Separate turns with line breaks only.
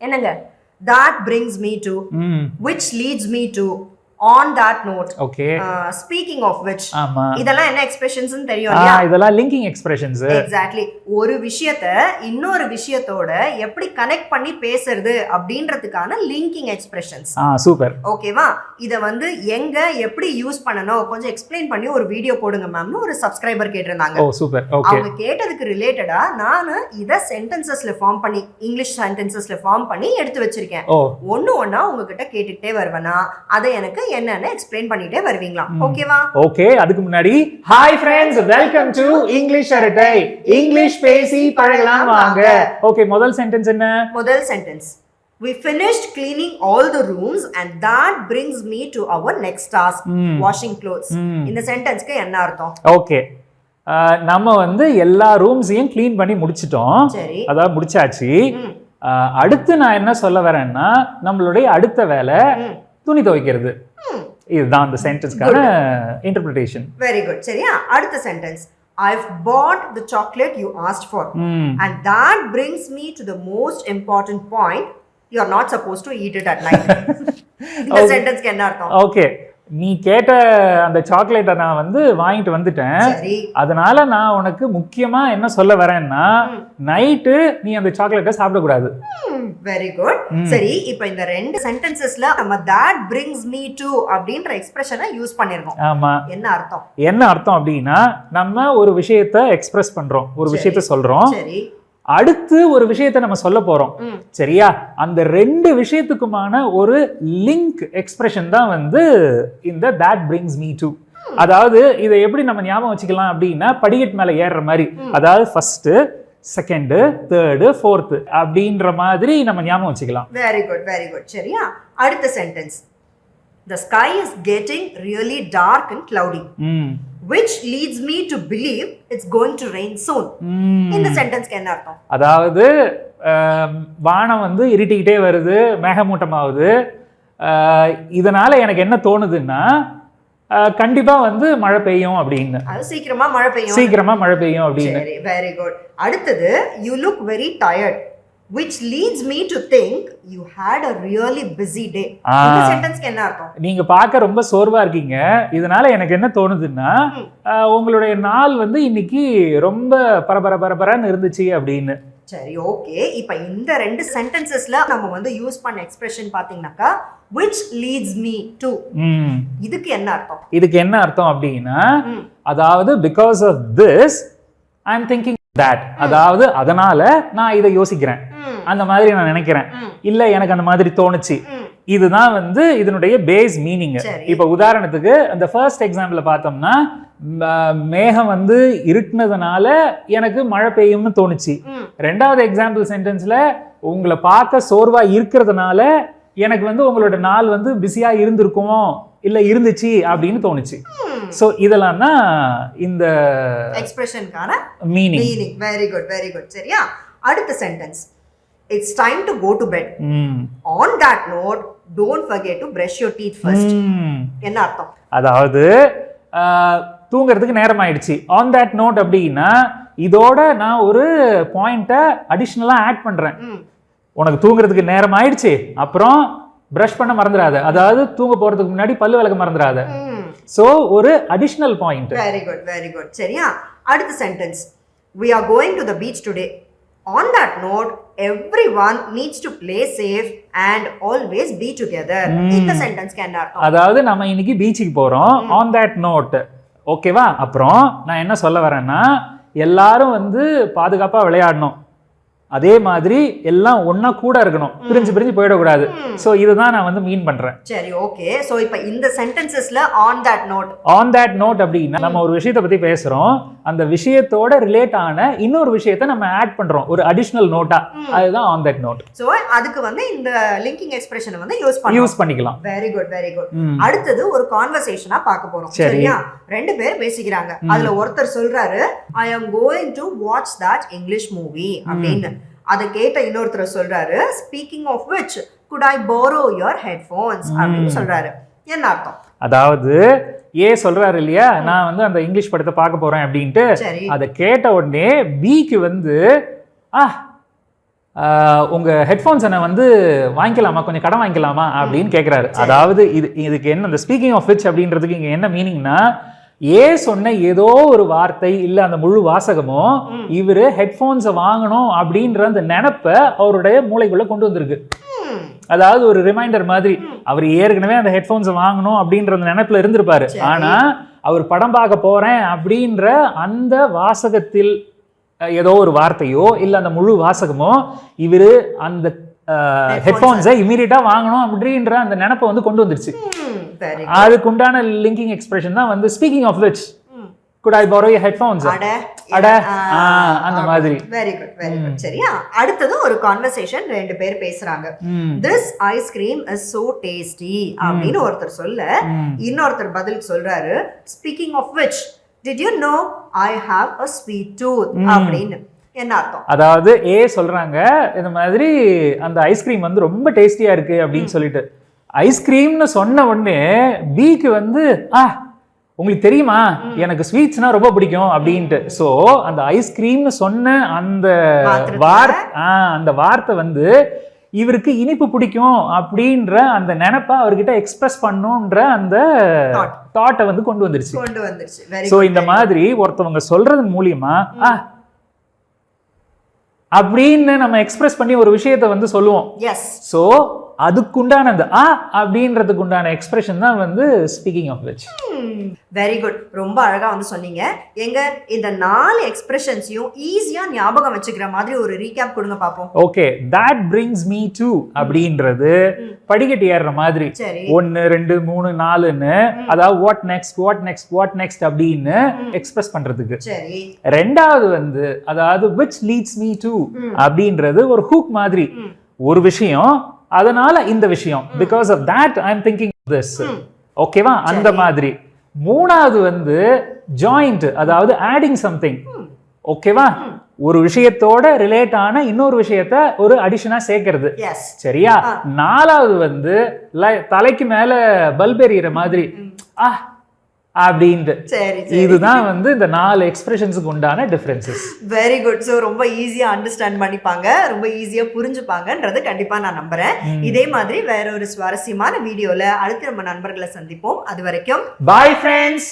என்னங்க that brings me to which leads me to on that note.
Okay.
Speaking of which,
ஆமா,
இதெல்லாம் என்ன expressions தெரியும் இல்லையா?
இதெல்லாம் லிங்கிங் எக்ஸ்பிரஷன்ஸ்.
எக்ஸாக்ட்லி. ஒரு விஷயத்தை இன்னொரு விஷயத்தோட எப்படி கனெக்ட் பண்ணி பேசுறது அப்படின்றதுக்கான லிங்கிங் எக்ஸ்பிரஷன்ஸ்.
சூப்பர்.
ஓகேவா? இத எங்க எப்படி யூஸ் பண்ணணும் கொஞ்சம் எக்ஸ்பிளைன் பண்ணி ஒரு வீடியோ போடுங்க மேம்னு ஒரு சப்ஸ்கிரைபர் கேட்டிருந்தாங்க.
ஓ சூப்பர். ஓகே.
அவங்க கேட்டதுக்கு ரிலேட்டடா நான் இத சென்டென்சஸ்ல ஃபார்ம் பண்ணி இங்கிலீஷ் சென்டென்சஸ்ல ஃபார்ம் பண்ணி எடுத்து வச்சிருக்கேன். ஒண்ணா உங்ககிட்ட கேட்டுட்டே வருவேனா அதை எனக்கு என்னன்னு எக்ஸ்பிளைன் பண்ணிட்டே வருவீங்களா? ஓகேவா?
ஓகே. அதுக்கு முன்னாடி hi friends, welcome to English அரட்டை. இங்கிலீஷ் பேசி பழகலாம் வாங்க. ஓகே, முதல் சென்டென்ஸ் என்ன?
முதல் sentence, we finished cleaning all the rooms and that brings me to our next task, washing clothes. இந்த சென்டென்ஸ்க்கு என்ன அர்த்தம்?
ஓகே, நம்ம எல்லா ரூம்ஸையும் க்ளீன் பண்ணி முடிச்சிட்டோம். அதாவது முடிச்சாச்சு. அடுத்து நான் என்ன சொல்ல வரேன்னா நம்மளுடைய அடுத்த வேலை துணி துவைக்கிறது. இதுதான் அந்த சென்டென்ஸ்க்கான இன்டர்பிரிட்டேஷன்.
Very good. சரியா? அடுத்த sentence, I've bought the chocolate you asked for and that brings me to the most important point, you are not supposed to eat it at night. இந்த சென்டென்ஸ்க்கு என்ன அர்த்தம்?
ஓகே, நீ கேட்ட அந்த சாக்லேட்டை நான் வாங்கிட்டு வந்துட்டேன். அதனால நான் உனக்கு முக்கியமா என்ன சொல்ல வரேன்னா நைட்டு நீ அந்த சாக்லேட்டை சாப்பிடக்கூடாது.
Very good. சரி, இப்போ இந்த ரெண்டு சென்டென்சஸ்ல நம்ம that brings me to அப்படின்ற எக்ஸ்பிரஷனை யூஸ் பண்ணிருக்கோம்.
ஆமா.
என்ன அர்த்தம்?
என்ன அர்த்தம் அப்படின்னா நம்ம ஒரு விஷயத்தை எக்ஸ்பிரஸ் பண்றோம், ஒரு விஷயத்தை சொல்றோம்.
சரி,
அடுத்து ஒரு விஷயத்தை நம்ம சொல்ல போறோம். சரியா? அந்த ரெண்டு விஷயத்துக்குமான ஒரு லிங்க் எக்ஸ்பிரஷன் தான் இந்த that brings me to. அதாவது இதை எப்படி நம்ம ஞாபகம் வச்சுக்கலாம் அப்படின்னா படிக்கட்டு மேல ஏறுற மாதிரி. அதாவது ஃபர்ஸ்ட், செகண்ட், தேர்ட், ஃபோர்த் அப்படின்ற மாதிரி நம்ம ஞாபகம் வச்சுக்கலாம்.
Very good, very good. சரியா? அடுத்த sentence, the sky is getting really dark and cloudy, which leads me to believe it's going to rain soon. இந்த சென்டென்ஸ்க்கு என்ன அர்த்தம்?
அதாவது வானம் இருட்டிக்கிட்டே வருது, மேகமூட்டமாகுது. இதனால எனக்கு என்ன தோணுதுன்னா கண்டிப்பா மழை பெய்யும் அப்படின்னு.
அது சீக்கிரமா மழை பெய்யும்
அப்படின்னு.
Very good. அடுத்தது, you look very tired, which leads me to think you had a really busy day. இந்த சென்டென்ஸ்க்கு என்ன அர்த்தம்?
நீங்க பார்க்க ரொம்ப சோர்வா இருக்கீங்க, இதனால எனக்கு என்ன தோணுதுன்னா உங்களுடைய நாள் இன்னைக்கு ரொம்ப பரபரன்னு இருந்துச்சு அப்படின்னு.
சரி, ஓகே. இப்போ இந்த ரெண்டு சென்டென்சஸ்ல நம்ம யூஸ் பண்ண எக்ஸ்பிரஷன் பாத்தீங்கன்னாக்கா which leads me to, இதுக்கு என்ன அர்த்தம்?
இதுக்கு என்ன அர்த்தம் அப்படின்னா அதாவது because of this I am thinking that, அதாவது அதனால நான் இதை யோசிக்கிறேன், அந்த மாதிரி நான் நினைக்கிறேன், இல்ல எனக்கு அந்த மாதிரி தோணுச்சு. இதுதான் இதனுடைய பேஸ் மீனிங். இப்ப உதாரணத்துக்கு அந்த ஃபர்ஸ்ட் எக்ஸாம்பிள்ல பார்த்தோம்னா மேகம் இருட்டுனதுனால எனக்கு மழை பெய்யும்னு தோணுச்சு. ரெண்டாவது எக்ஸாம்பிள் சென்டென்ஸ்ல உங்களை பார்க்க சோர்வா இருக்கிறதுனால எனக்கு உங்களோட நாள் பிஸியா இருந்திருக்கும் இல்ல இருந்துச்சு அப்படின்னு தோணுச்சு. சோ இதெல்லாம் தான் இந்த
எக்ஸ்பிரஷனுக்கான
meaning.
Very good, very good. சரியா? அடுத்த sentence, it's time to go to bed. On that note, don't forget to brush your teeth first. என்ன அர்த்தம்?
அதாவது தூங்குறதுக்கு நேரம் ஆயிடுச்சு. ஆன் தட் நோட் அப்படின்னா இதோட நான் ஒரு பாயிண்ட்டை அடிஷ்னலா ஆட் பண்றேன். உனக்கு தூங்குறதுக்கு நேரம் ஆயிடுச்சு, அப்புறம் பிரஷ் பண்ண மறந்துடாத, அதாவது தூங்க போறதுக்கு முன்னாடி பல்லு விளக்க மறந்துடாத. சோ ஒரு additional point.
Very good, very good. சரியா? அடுத்த sentence, we are going to the beach today. On that note, everyone needs to play safe and always be together. இந்த சென்டென்ஸ்க்கு என்ன அர்த்தம்?
அதாவது நம்ம இன்னைக்கு பீச்சுக்கு போறோம். on that note, ஓகேவா? அப்புறம் நான் என்ன சொல்ல வரேன்னா எல்லாரும் பாதுகாப்பா விளையாடணும், அதே மாதிரி எல்லாம் ஒண்ணா கூட இருக்கணும், பிரிஞ்சு போயிடக்கூடாது. சோ இதுதான் நான் மீன் பண்றேன்.
சரி, ஓகே. சோ இப்போ இந்த சென்டென்சஸ்ல ஆன் தட் நோட் அப்படின்னா நம்ம ஒரு விஷயத்தை பத்தி பேசுறோம், அந்த விஷயத்தோட ரிலேட் ஆன இன்னொரு விஷயத்தை நம்ம ஆட் பண்றோம் ஒரு அடிஷனல் நோட்டா, அதுதான் ஆன் தட் நோட். சோ அதுக்கு இந்த லிங்கிங் எக்ஸ்பிரஷனை யூஸ்
பண்ணிக்கலாம்.
Very good, very good. அடுத்தது ஒரு கான்வர்சேஷனா பார்க்க போறோம். சரியா? ரெண்டு பேர் பேசிக்கிறாங்க. அதுல ஒருத்தர் சொல்றாரு, I am going to watch that English movie அப்படின்னு. அதை கேட்ட இன்னொருத்தர் சொல்றாரு, speaking of which, could I borrow your headphones அப்படின்னு சொல்றாரு. என்ன அர்த்தம்?
அதாவது ஏ சொல்றாரு இல்லையா, நான் அந்த இங்கிலீஷ் படத்தை பார்க்க போறேன் அப்படின்ட்டு. அதை கேட்ட உடனே பிக்கு உங்க ஹெட்ஃபோன்ஸ் வந்து வாங்கிக்கலாமா, கொஞ்சம் கடன் வாங்கிக்கலாமா அப்படின்னு கேட்கிறாரு. அதாவது இதுக்கு என்ன, இந்த ஸ்பீக்கிங் ஆஃப் விச் அப்படின்றதுக்கு இங்க என்ன மீனிங்னா, சொன்ன ஏதோ ஒரு வார்த்தை இல்ல அந்த முழு வாசகமோ இவரு ஹெட்ஃபோன்ஸை வாங்கணும் அப்படின்ற அந்த நினைப்ப அவருடைய மூளைக்குள்ள கொண்டு வந்திருக்கு. அதாவது ஒரு ரிமைண்டர் மாதிரி. அவர் ஏற்கனவே அந்த ஹெட்ஃபோன்ஸை வாங்கணும் அப்படின்ற அந்த நினைப்புல இருந்திருப்பாரு. ஆனா அவர் படம் பார்க்க போறேன் அப்படின்ற அந்த வாசகத்தில் ஏதோ ஒரு வார்த்தையோ இல்ல அந்த முழு வாசகமோ இவரு அந்த ஹெட்ஃபோன்ஸை இமீடியட்டா வாங்கணும் அப்படின்ற அந்த நினைப்பை வந்து கொண்டு வந்துருச்சு. அதுக்கு உண்டான லிங்கிங் எக்ஸ்பிரஷன் தான் வந்து speaking of which could I borrow your headphones? அட அந்த மாதிரி.
Very good very good. சரியா, அடுத்தது ஒரு கான்வர்சேஷன், ரெண்டு பேர் பேசுறாங்க. this ice cream is so tasty அப்படின்னு ஒருத்தர் சொல்ல இன்னொருத்தர் பதில் சொல்றாரு, speaking of which did you know I have a sweet tooth அப்படின்னு. என்ன அர்த்தம்? அதாவது
சொல்றாங்க இந்த மாதிரி அந்த ஐஸ்கிரீம் வந்து ரொம்ப டேஸ்டியா இருக்கு அப்படின்னு சொல்லிட்டு, ஐஸ்கிரீம்னு சொன்ன உடனே பிக்கு வந்து உங்களுக்கு தெரியுமா எனக்கு ஸ்வீட்ஸ்னா ரொம்ப பிடிக்கும் அப்படின்ட்டு. ஸோ அந்த ஐஸ்கிரீம்னு சொன்ன அந்த வார்த்தை வந்து இவருக்கு இனிப்பு பிடிக்கும் அப்படின்ற அந்த நினைப்பா அவர்கிட்ட எக்ஸ்பிரஸ் பண்ணுன்ற அந்த தாட்டை வந்து கொண்டு வந்துருச்சு. ஸோ இந்த மாதிரி ஒருத்தவங்க சொல்றது மூலியமா அப்படின்னு நம்ம எக்ஸ்பிரஸ் பண்ணி ஒரு விஷயத்தை வந்து சொல்லுவோம். ஸோ அதுக்குண்டான அந்த அப்படின்றதுக்கு உண்டான எக்ஸ்பிரஷன் தான் வந்து speaking of which.
Very good, ரொம்ப அழகா வந்து சொன்னீங்க. எங்க இந்த 4 எக்ஸ்பிரஷன்ஸையும் ஈஸியா ஞாபகம் வச்சுக்கிற மாதிரி ஒரு ரீகேப் கொடுங்க பாப்போம்.
Okay, that brings me to அப்படின்றது படிக்கட்டு ஏறுற மாதிரி 1 2 3 4ன்னு, அதாவது what next அப்படின்னு எக்ஸ்பிரஸ் பண்றதுக்கு.
சரி,
ரெண்டாவது வந்து அதாவது which leads me to அப்படின்றது ஒரு ஹூக் மாதிரி, ஒரு விஷயம் அதனால இந்த விஷயம், because of that I am thinking this. ஓகேவா, அந்த மாதிரி. மூணாவது வந்து ஜாயிண்ட், அதாவது ஆடிங் சம்திங். ஓகேவா, ஒரு விஷயத்தோட ரிலேட் ஆன இன்னொரு விஷயத்த ஒரு அடிஷனா சேர்க்கிறது. சரியா, நாலாவது வந்து தலைக்கு மேல பல்ப் எறிகிற மாதிரி அப்படின்ட்டு. இதுதான் வந்து இந்த 4 எக்ஸ்பிரஷன்ஸுக்கு உண்டான டிஃபரன்சஸ்.
Very good. ஸோ ரொம்ப ஈஸியா அண்டர்ஸ்டாண்ட் பண்ணிப்பாங்க, ரொம்ப ஈஸியா புரிஞ்சுப்பாங்கன்றது கண்டிப்பா நான் நம்புறேன். இதே மாதிரி வேற ஒரு சுவாரஸ்யமான வீடியோல அடுத்து நம்ம நண்பர்களை சந்திப்போம். அது வரைக்கும்
பை ஃப்ரெண்ட்ஸ்.